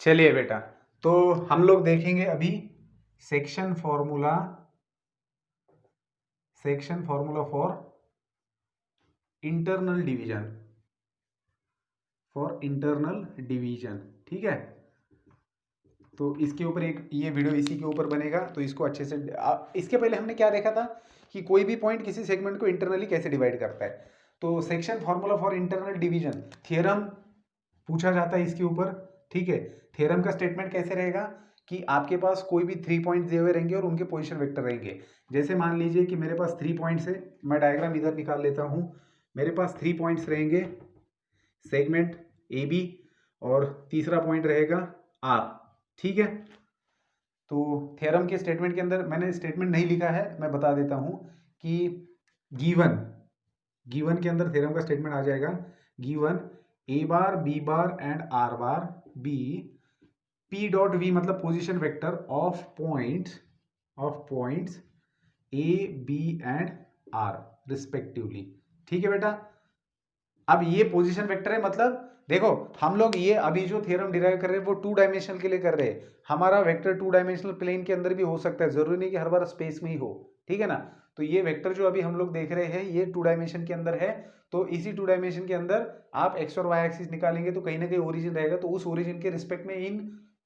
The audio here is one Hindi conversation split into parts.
चलिए बेटा, तो हम लोग देखेंगे अभी section formula for internal division. ठीक है, तो इसके ऊपर एक ये वीडियो इसी के ऊपर बनेगा, तो इसको अच्छे से इसके पहले हमने क्या देखा था कि कोई भी पॉइंट किसी सेगमेंट को इंटरनली कैसे डिवाइड करता है। तो section formula for internal division theorem पूछा जाता है इसके ऊपर। ठीक है, थ्योरम का स्टेटमेंट कैसे रहेगा कि आपके पास कोई भी 3 पॉइंट दिए हुए रहेंगे और उनके पोजीशन वेक्टर रहेंगे। जैसे मान लीजिए कि मेरे पास 3 पॉइंट्स है, मैं डायग्राम इधर निकाल लेता हूं। मेरे पास 3 पॉइंट्स रहेंगे, सेगमेंट ए बी, और तीसरा पॉइंट रहेगा आर। ठीक है, तो थ्योरम के स्टेटमेंट के अंदर मैंने स्टेटमेंट नहीं लिखा है, मैं बता देता हूं कि गिवन के अंदर थ्योरम का स्टेटमेंट आ जाएगा। Given A bar B bar and R bar be P dot V मतलब position vector of points A B and R respectively. ठीक है बेटा, अब ये पोजीशन वेक्टर है, मतलब देखो हम लोग ये अभी जो थ्योरम डिराइव कर रहे हैं वो 2 डायमेंशनल के लिए कर रहे हैं। हमारा वेक्टर 2 डायमेंशनल प्लेन के अंदर भी हो सकता है, जरूरी नहीं कि हर बार स्पेस में ही हो। ठीक है ना, तो ये वेक्टर जो अभी हम लोग देख रहे हैं ये 2 डायमेंशन के अंदर है। तो इसी 2 डायमेंशन के अंदर आप एक्स और वाई एक्सिस निकालेंगे तो कहीं ना कहीं ओरिजिन रहेगा, तो उस ओरिजिन के रिस्पेक्ट में इन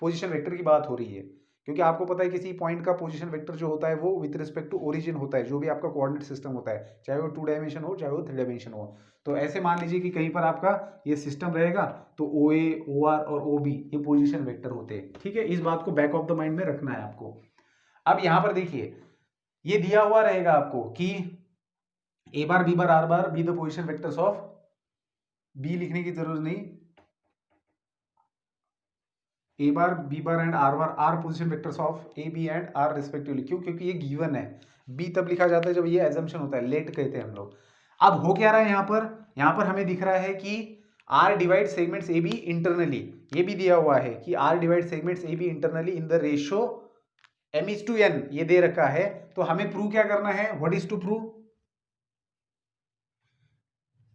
पोजिशन वेक्टर की बात हो रही है। क्योंकि आपको पता है किसी पॉइंट का पोजीशन वेक्टर जो होता है वो विद रिस्पेक्ट टू ओरिजिन होता है, जो भी आपका कोऑर्डिनेट सिस्टम होता है, चाहे वो 2 डायमेंशन हो चाहे वो 3 डायमेंशन हो। तो ऐसे मान लीजिए कि कहीं पर आपका ये सिस्टम रहेगा, तो ओ ए ओ आर और ओ बी ये पोजीशन वेक्टर होते हैं। ठीक है, इस बात को बैक ऑफ द माइंड में रखना है आपको। अब यहां पर देखिए ये दिया हुआ रहेगा आपको कि A bar B bar R bar be the position vectors of, be लिखने की जरूरत नहीं, A bar B bar and R position vectors of A B and R respectively. क्यों? क्योंकि ये गिवन है। बी तब लिखा जाता है जब ये एजम्पशन होता है, लेट कहते हैं हम लोग। अब हो क्या रहा है यहाँ पर हमें दिख रहा है कि R divide segments A B internally. ये भी दिया हुआ है कि R divide segments A B internally in the ratio m:n, ये दे रखा है। तो हमें प्रूव क्या करना है, व्हाट इज टू प्रूव,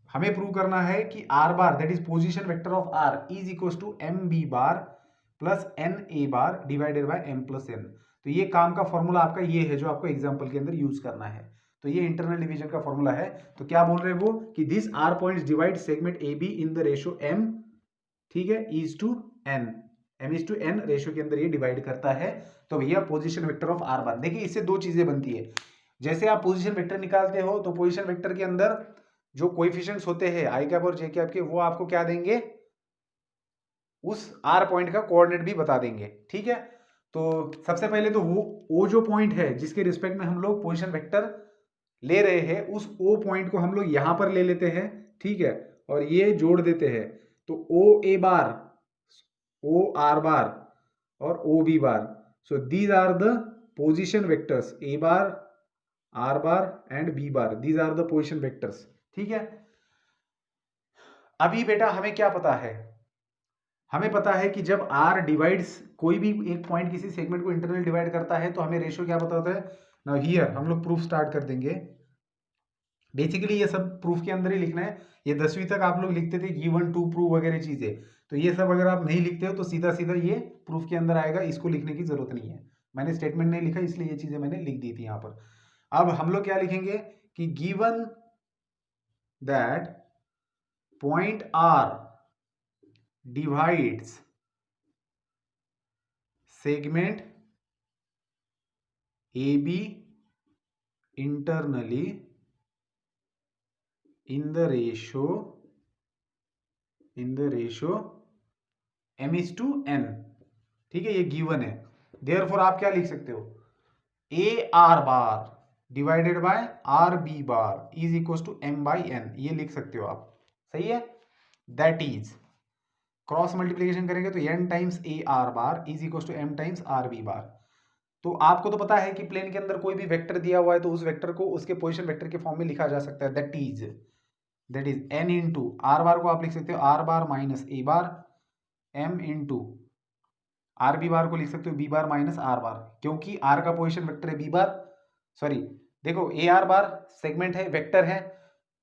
हमें प्रूव करना है कि R bar that is position vector of R is equal to M B bar plus N A bar divided by M plus N. तो ये काम का फॉर्मूला आपका ये है जो आपको एग्जांपल के अंदर यूज करना है। तो ये इंटरनल डिवीजन का फॉर्मूला है। तो क्या बोल रहे हैं वो कि this R points divide segment A B in the ratio M, ठीक है, is to N, M is to N ratio के अंदर ये डिवाइड करता है। तो भैया position vector of R bar, देखिए इससे दो चीजें बनती है। जैसे आप पोजीशन वेक्टर निकालते हो तो पोजीशन वेक्टर के अंदर जो कोएफिशिएंट्स होते हैं आई कैप और जे कैप के, वो आपको क्या देंगे, उस आर पॉइंट का कोऑर्डिनेट भी बता देंगे। ठीक है, तो सबसे पहले तो वो जो पॉइंट है जिसके रिस्पेक्ट में हम लोग पोजीशन वेक्टर ले रहे हैं, उस ओ पॉइंट को हम लोग यहां पर ले लेते हैं। ठीक है, और ये जोड़ देते हैं। तो ओ ए बार, ओ आर बार और O B bar, so these are the position vectors A bar, R bar and B bar, these are the position vectors. ठीक है, अभी बेटा हमें क्या पता है, हमें पता है कि जब आर डिवाइड्स, कोई भी एक पॉइंट किसी सेगमेंट को इंटरनल डिवाइड करता है तो हमें रेशियो क्या पता होता है। नाउ हियर हम लोग प्रूफ स्टार्ट कर देंगे। बेसिकली ये सब प्रूफ के अंदर ही लिखना है। ये 10वीं तक आप लोग लिखते थे गिवन टू प्रूव वगैरह चीजें, तो ये सब अगर आप नहीं लिखते हो तो सीधा सीधा ये प्रूफ के अंदर आएगा, इसको लिखने की जरूरत नहीं है। मैंने स्टेटमेंट नहीं लिखा इसलिए ये चीजें मैंने लिख दी थी यहाँ पर। अब हम लोग क्या लिखेंगे कि given that point R divides segment A B internally in the ratio m is to n। ठीक है, ये गिवन है। देयरफॉर आप क्या लिख सकते हो, A R bar divided by R B bar is equal to m by n, ये लिख सकते हो आप। सही है, दैट इज क्रॉस मल्टीप्लीकेशन करेंगे तो n times A R bar is equal to m times R B bar. तो आपको तो पता है कि प्लेन के अंदर कोई भी वेक्टर दिया हुआ है तो उस वेक्टर को उसके पोजीशन वेक्टर के फॉर्म में लिखा जा सकता है, that is n into R bar को आप लिख सकते हो R bar minus A bar, m into R B bar को लिख सकते हो B bar minus R bar, क्योंकि आर का पोजीशन वेक्टर है बी बार, सॉरी देखो ए आर बार सेगमेंट है, वेक्टर है,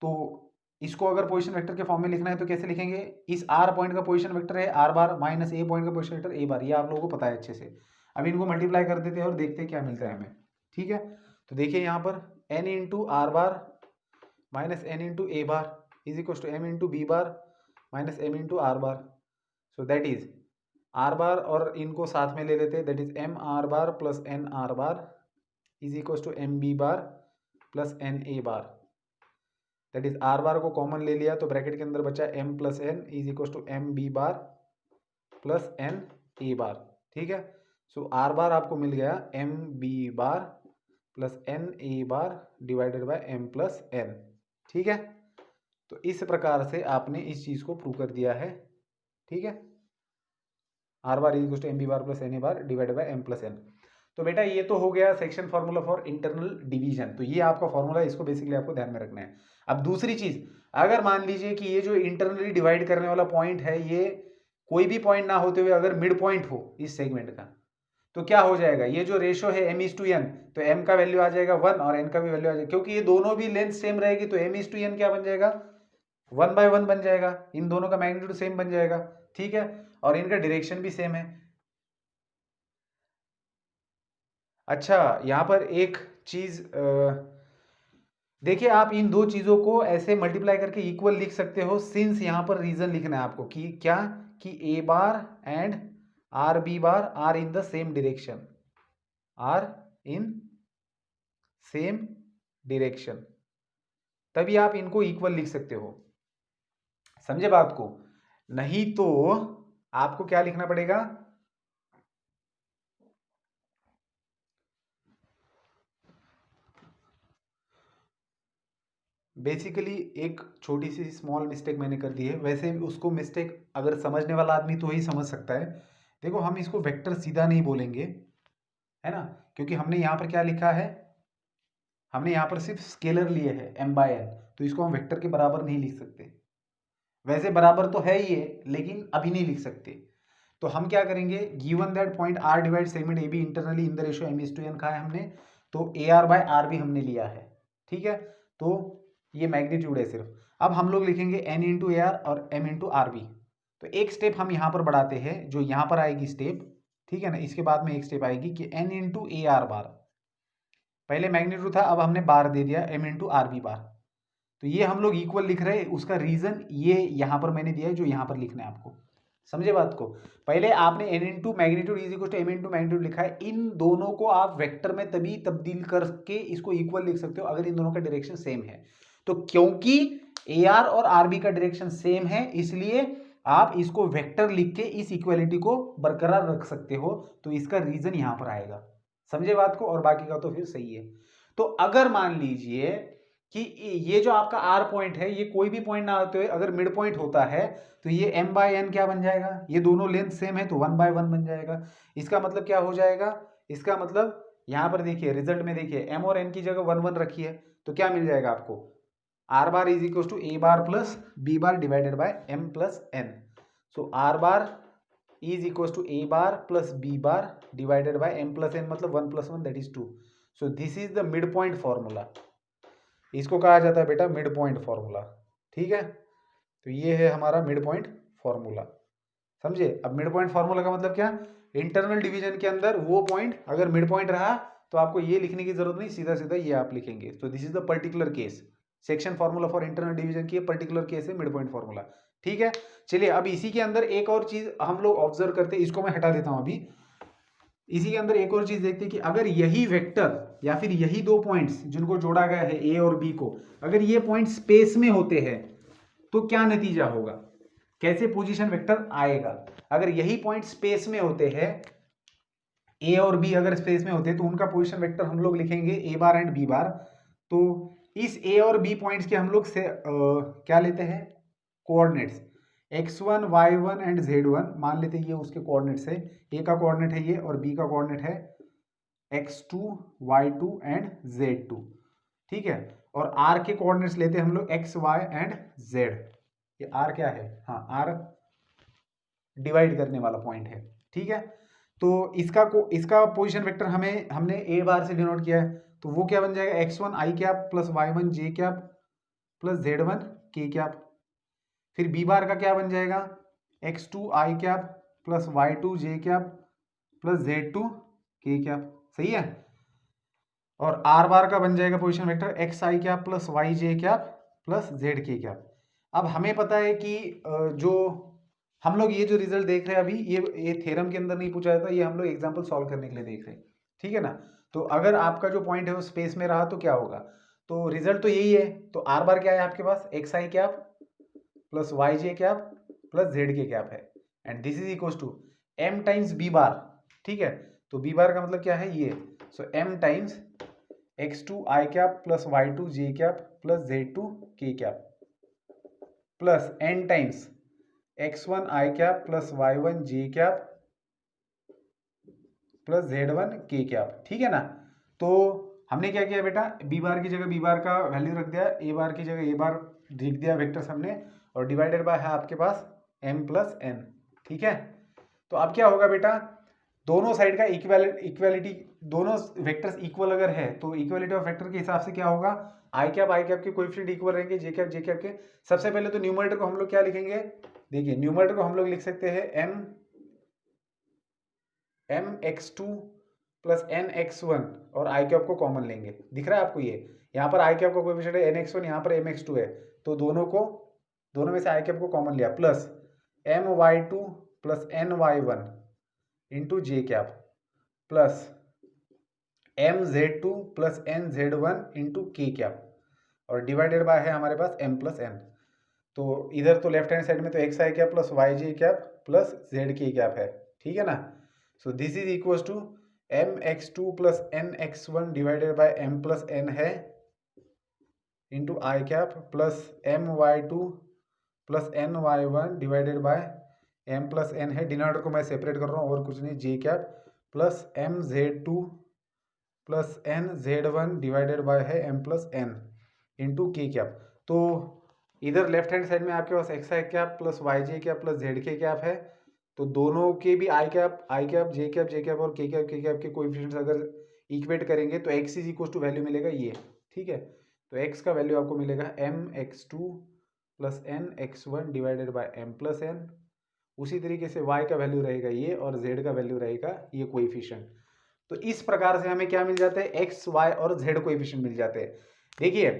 तो इसको अगर पोजीशन वेक्टर के फॉर्म में लिखना है तो कैसे लिखेंगे, इस आर पॉइंट का पोजीशन वेक्टर है आर बार माइनस ए पॉइंट का पोजीशन वेक्टर ए बार, ये आप लोगों को पता है अच्छे से। अब इनको मल्टीप्लाई कर देते हैं और देखते हैं क्या मिलता है हमें। ठीक है, तो देखिए यहाँ पर n into R bar minus n into A bar is equal to m into B bar minus m into R bar. So that is R bar और इनको साथ में ले लेते हैं, that is m R bar plus n R bar is equal to M B bar plus N A bar. That is R bar को कॉमन ले लिया तो ब्रैकेट के अंदर बचा M plus N is equal to M B bar plus N A bar. ठीक है, सो आर बार आपको मिल गया M B bar plus N A bar divided by M plus N. ठीक है, तो इस प्रकार से आपने इस चीज को प्रूव कर दिया है। ठीक है, R bar is equal to M B bar plus N A bar divided by M plus N. तो बेटा ये तो हो गया section formula for internal division, तो ये आपका फार्मूला है, इसको बेसिकली आपको ध्यान में रखना है। अब दूसरी चीज, अगर मान लीजिए कि ये जो इंटरनली डिवाइड करने वाला पॉइंट है ये कोई भी पॉइंट ना होते हुए अगर मिड पॉइंट हो इस सेगमेंट का, तो क्या हो जाएगा, ये जो रेशो है m इज टू एन, तो m का वैल्यू आ जाएगा 1 और n का भी वैल्यू आ जाएगा, क्योंकि ये दोनों भी लेंथ सेम रहेगी तो m इज टू एन क्या बन जाएगा 1/1 बन जाएगा, इन दोनों का मैग्नीट्यूड सेम बन जाएगा। ठीक है, और इनका डायरेक्शन भी सेम है। अच्छा, यहाँ पर एक चीज देखिए, आप इन दो चीजों को ऐसे मल्टीप्लाई करके इक्वल लिख सकते हो, सिंस यहाँ पर रीजन लिखना है आपको कि क्या, कि A bar and R B bar are in the same direction, are in same direction, तभी आप इनको इक्वल लिख सकते हो। समझे बात को, नहीं तो आपको क्या लिखना पड़ेगा, बेसिकली एक छोटी सी स्मॉल मिस्टेक मैंने कर दी है, वैसे उसको मिस्टेक अगर समझने वाला आदमी तो ही समझ सकता है। देखो, हम इसको वेक्टर सीधा नहीं बोलेंगे, है ना, क्योंकि हमने यहाँ पर क्या लिखा है, हमने यहाँ पर सिर्फ स्केलर लिए है m/n, तो इसको हम वेक्टर के बराबर नहीं लिख सकते। वैसे बराबर तो है ही है लेकिन अभी नहीं लिख सकते। तो हम क्या करेंगे, given that point R divide segment A B internally in the ratio m is to n कहा है हमने, तो ए आर बाय आर भी हमने लिया है। ठीक है, तो ये मैग्नीट्यूड है सिर्फ। अब हम लोग लिखेंगे एन इंटू ए आर और एम इंटू आर बी। तो एक स्टेप हम यहाँ पर बढ़ाते हैं, जो यहाँ पर आएगी स्टेप, ठीक है ना, इसके बाद में एक स्टेप आएगी कि n into A R bar, पहले मैग्नीट्यूड था अब हमने बार दे दिया m into R B bar. तो ये हम लोग इक्वल लिख रहे हैं, उसका रीजन ये यहाँ पर मैंने दिया है जो यहाँ पर लिखना है आपको। समझे बात को, पहले आपने n into magnitude is equal to m into magnitude लिखा है, इन दोनों को आप वेक्टर में तभी तब्दील करके इसको इक्वल लिख सकते हो अगर इन दोनों का डायरेक्शन सेम है। तो क्योंकि ए आर और आर बी का डायरेक्शन सेम है इसलिए आप इसको वेक्टर लिख के इस इक्वलिटी को बरकरार रख सकते हो, तो इसका रीजन यहां पर आएगा। समझे बात को, और बाकी का तो फिर सही है। तो अगर मान लीजिए कि ये जो आपका आर पॉइंट है ये कोई भी पॉइंट ना होते हुए अगर मिड पॉइंट होता है तो ये m बाय एन क्या बन जाएगा, ये दोनों लेंथ सेम है तो 1/1 बन जाएगा। इसका मतलब क्या हो जाएगा, इसका मतलब यहां पर देखिए रिजल्ट में देखिए m और n की जगह 1 1 रखी है, तो क्या मिल जाएगा आपको, R bar is equal to A bar plus B bar divided by m plus n. So R bar is equal to A bar plus B bar divided by m plus n, मतलब 1 + 1 that is 2। So this is the mid point formula, इसको कहा जाता है बेटा मिड पॉइंट फॉर्मूला। ठीक है, तो ये है हमारा मिड पॉइंट फॉर्मूला। समझे, अब मिड पॉइंट फॉर्मूला का मतलब क्या, इंटरनल डिवीजन के अंदर वो पॉइंट अगर मिड पॉइंट रहा तो आपको ये लिखने की जरूरत नहीं, सीधा सीधा ये आप लिखेंगे। तो this is the particular case, section formula for internal division की पर्टिकुलर केस है मिड पॉइंट फॉर्मूला। ठीक है, चलिए अब इसी के अंदर एक और चीज हम लोग ऑब्जर्व करते हैं, इसको मैं हटा देता हूं अभी। इसी के अंदर एक और चीज देखते हैं कि अगर यही वेक्टर या फिर यही दो पॉइंट्स जिनको जोड़ा गया है ए और बी को, अगर ये पॉइंट स्पेस में होते हैं तो क्या नतीजा होगा, कैसे पोजीशन वेक्टर आएगा। अगर यही पॉइंट स्पेस में होते हैं, ए और बी अगर स्पेस में होते हैं तो उनका पोजीशन वेक्टर हम लोग लिखेंगे ए बार एंड बी बार। तो इस ए और बी पॉइंट्स के हम लोग से क्या लेते हैं, coordinates x1 y1 and z1 मान लेते हैं, ये उसके कोऑर्डिनेट्स है, ए का कोऑर्डिनेट है ये और बी का कोऑर्डिनेट है x2 y2 एंड z2। ठीक है, और r के कोऑर्डिनेट्स लेते हैं हम लोग x y एंड z। ये r क्या है, हाँ r डिवाइड करने वाला पॉइंट है। ठीक है, तो इसका पोजीशन वेक्टर हमने ए बार से डिनोट किया है, तो वो क्या बन जाएगा x1 i cap plus y1 j cap plus z1 के कैप। फिर बी बार का क्या बन जाएगा, x2 आई कैप प्लस y2 जे कैप प्लस z2 के कैप, सही है। और आर बार का बन जाएगा पोजीशन वेक्टर एक्स आई कैप प्लस वाई जे कैप प्लस जेड के कैप। अब हमें पता है कि जो हम लोग ये जो रिजल्ट देख रहे हैं अभी, ये थ्योरम के अंदर नहीं पूछा जाता, ये हम लोग एग्जांपल सॉल्व करने के लिए देख रहे हैं, ठीक है ना। तो अगर आपका जो पॉइंट है वो स्पेस में रहा तो क्या होगा, तो रिजल्ट तो यही है। तो आर बार क्या है आपके पास, एक्स आई कैप प्लस वाई जे कैप प्लस जेड के कैप है, and this is equal to m times B bar, ठीक है। तो बी बार का मतलब क्या है ये, सो एम टाइम्स x2 आई कैप प्लस y2 जे कैप प्लस z2 के cap plus n times x1 आई कैप प्लस y1 जे कैप प्लस z1 के कैप, ठीक है ना। तो हमने क्या किया बेटा, बी बार की जगह बी बार का वैल्यू रख दिया, ए बार की जगह ए बार लिख दिया वेक्टर्स हमने, और डिवाइडेड बाय है आपके पास m प्लस n, ठीक है। तो अब क्या होगा बेटा, दोनों साइड का इक्वालिटी, दोनों वेक्टर्स इक्वल अगर है तो इक्वालिटी ऑफ वेक्टर के हिसाब से क्या होगा, आई कैप के कोएफिशिएंट इक्वल रहेंगे, जे कैप के। सबसे पहले तो न्यूमरेटर को हम लोग क्या लिखेंगे, देखिए न्यूमरेटर को हम लोग लिख सकते हैं m x two plus N x one, और आई कैप को कॉमन लेंगे, दिख रहा है आपको, ये यहाँ पर आई कैप का कोएफिशिएंट है एन एक्स वन, यहाँ पर एम एक्स टू है, तो दोनों में से आई कैप को कॉमन लिया, plus M Y two plus N Y one into J cap plus M Z two plus N Z one into के कैप, और डिवाइडेड बाय है हमारे पास एम प्लस एन। तो इधर तो लेफ्ट हैंड साइड में तो एक्स आई कैप प्लस वाई जे कैप प्लस जेड के कैप है, ठीक है ना। So this is equal to M x two plus N x one divided by M plus N है into I cap plus M Y two plus N Y one divided by M plus N है, डिनोमिनेटर को मैं सेपरेट कर रहा हूँ और कुछ नहीं, J cap plus M Z two plus N Z one divided by है एम प्लस एन इंटू के कैप। तो इधर लेफ्ट हैंड साइड में आपके पास एक्स आई कैप प्लस वाई जे कैप प्लस जेड के कैप है, तो दोनों के भी आई कैप जे कैप और के कैप के कोएफिशिएंट्स अगर इक्वेट करेंगे तो x is equal to value मिलेगा ये, ठीक है। तो एक्स का वैल्यू आपको मिलेगा m x two plus N x one divided by M plus n. उसी तरीके से y का वैल्यू रहेगा ये, और z का वैल्यू रहेगा ये कोएफिशिएंट। तो इस प्रकार से हमें क्या मिल जाता है, x, y और z कोएफिशिएंट मिल जाते हैं। देखिए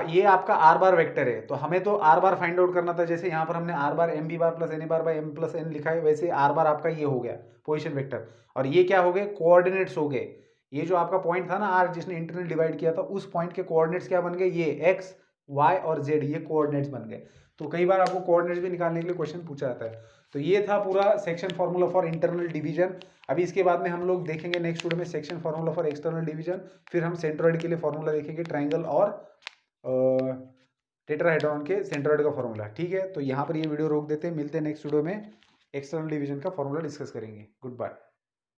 ये आपका r बार वेक्टर है, तो हमें तो r बार फाइंड आउट करना था, जैसे यहाँ पर हमने r bar m B bar plus N A bar by M plus n लिखा है, वैसे r बार आपका ये हो गया पोजिशन वेक्टर, और ये क्या हो गए, कोऑर्डिनेट्स हो गए। ये जो आपका पॉइंट था ना r जिसने इंटरनल डिवाइड किया था, उस पॉइंट के कोऑर्डिनेट्स क्या बन गए, ये x, y और z, ये कोऑर्डिनेट्स बन गए। तो कई बार आपको कोऑर्डिनेट्स भी निकालने के लिए क्वेश्चन पूछा जाता है। तो ये था पूरा section formula for internal division. अभी इसके बाद में हम लोग देखेंगे नेक्स्ट वीडियो में section formula for external division, फिर हम सेंट्रोइड के लिए फार्मूला देखेंगे, ट्राइंगल और टेट्राहेड्रॉन के सेंट्रोइड का फार्मूला, ठीक है। तो यहाँ पर ये वीडियो रोक देते हैं, मिलते हैं नेक्स्ट वीडियो में, एक्सटर्नल डिवीजन का फार्मूला डिस्कस करेंगे। Good bye.